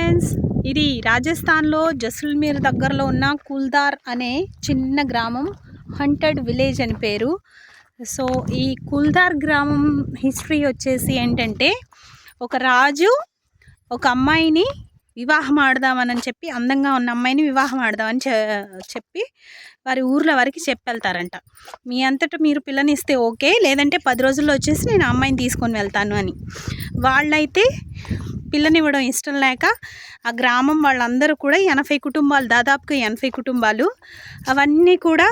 Friends, ఇది రాజస్థాన్లో జైసల్మేర్ దగ్గరలో ఉన్న కుల్దార్ అనే చిన్న గ్రామం, హంటెడ్ విలేజ్ అని పేరు. సో ఈ కుల్దార్ గ్రామం హిస్టరీ వచ్చేసి ఏంటంటే, ఒక రాజు ఒక అమ్మాయిని వివాహం ఆడదామని చెప్పి, అందంగా ఉన్న అమ్మాయిని వివాహం ఆడదామని చెప్పి వారి ఊర్ల వరకు చెప్పెళ్తారంట. మీ అంతటా మీరు పిల్లనిస్తే ఓకే, లేదంటే 10 రోజుల్లో వచ్చేసి నేను ఆ అమ్మాయిని తీసుకొని వెళ్తాను అని. వాళ్ళైతే పిల్లనివ్వడం ఇష్టం లేక ఆ గ్రామం వాళ్ళందరూ కూడా 80 కుటుంబాలు, దాదాపుగా 80 కుటుంబాలు, అవన్నీ కూడా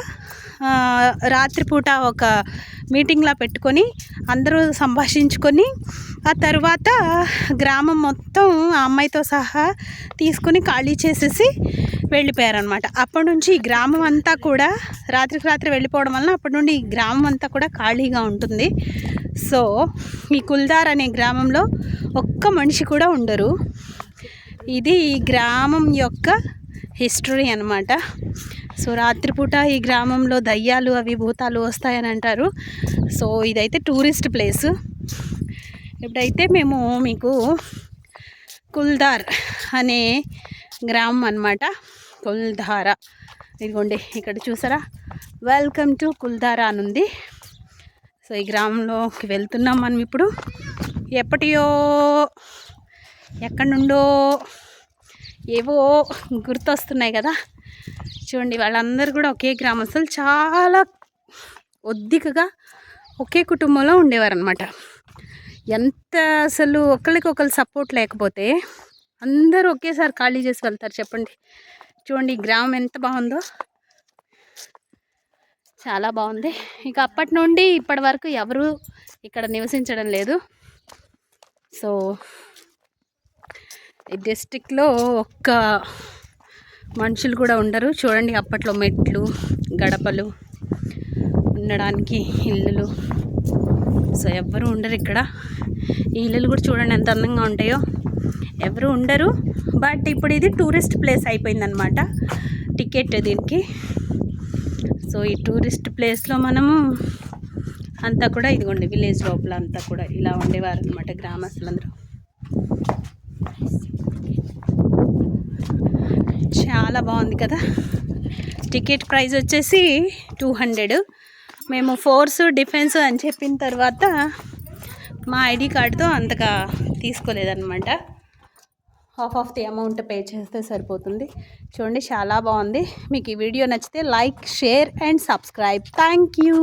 రాత్రిపూట ఒక మీటింగ్లా పెట్టుకొని అందరూ సంభాషించుకొని ఆ తర్వాత గ్రామం మొత్తం ఆ అమ్మాయితో సహా తీసుకుని ఖాళీ చేసేసి వెళ్ళిపోయారనమాట. అప్పటి నుంచి ఈ గ్రామం అంతా కూడా రాత్రికి రాత్రి వెళ్ళిపోవడం వలన అప్పటి నుండి ఈ గ్రామం అంతా కూడా ఖాళీగా ఉంటుంది. సో ఈ కుల్దార్ అనే గ్రామంలో ఒక్క మనిషి కూడా ఉండరు. ఇది ఈ గ్రామం యొక్క హిస్టరీ అన్నమాట. సో రాత్రిపూట ఈ గ్రామంలో దయ్యాలు అవి భూతాలు వస్తాయని అంటారు. సో ఇదైతే టూరిస్ట్ ప్లేస్. ఇప్పుడైతే మేము మీకు కుల్దార్ అనే గ్రామం అన్నమాట, కుల్ధారా, ఇదిగోండి ఇక్కడ చూసారా, వెల్కమ్ టు కుల్ధారా అని ఉంది. సో ఈ గ్రామంలోకి వెళ్తున్నాం మనం ఇప్పుడు. ఎక్కడి నుండో ఏవో గుర్తొస్తున్నాయి కదా. చూడండి, వాళ్ళందరూ కూడా ఒకే గ్రామస్తులు, చాలా ఒద్దికగా ఒకే కుటుంబంలో ఉండేవారు అనమాట. ఎంత అసలు ఒకరికొకరు సపోర్ట్ లేకపోతే అందరూ ఒకేసారి ఖాళీ చేసి వెళ్తారు చెప్పండి. చూడండి ఈ గ్రామం ఎంత బాగుందో, చాలా బాగుంది. ఇక అప్పటి నుండి ఇప్పటి వరకు ఎవరు ఇక్కడ నివసించడం లేదు. సో ఈ డిస్ట్రిక్ట్లో ఒక్క మనుషులు కూడా ఉండరు. చూడండి అప్పట్లో మెట్లు, గడపలు, ఉండడానికి ఇల్లులు, సో ఎవ్వరూ ఉండరు ఇక్కడ. ఈ ఇల్లులు కూడా చూడండి ఎంత అందంగా ఉంటాయో. ఎవరు ఉండరు, బట్ ఇప్పుడు ఇది టూరిస్ట్ ప్లేస్ అయిపోయిందనమాట. టికెట్ దీనికి. సో ఈ టూరిస్ట్ ప్లేస్లో మనము అంతా కూడా ఇదిగోండి విలేజ్ లోపల అంతా కూడా ఇలా ఉండేవారు అనమాట గ్రామస్తులందరూ. చాలా బాగుంది కదా. టికెట్ ప్రైస్ వచ్చేసి 200. మేము ఫోర్స్ డిఫెన్స్ అని చెప్పిన తర్వాత మా ఐడి కార్డుతో అంతగా తీసుకోలేదన్నమాట. Half of the amount pay చేస్తే సరిపోతుంది. చూడండి చాలా బాగుంది. మీకు ఈ వీడియో నచ్చితే like, share and subscribe. Thank you.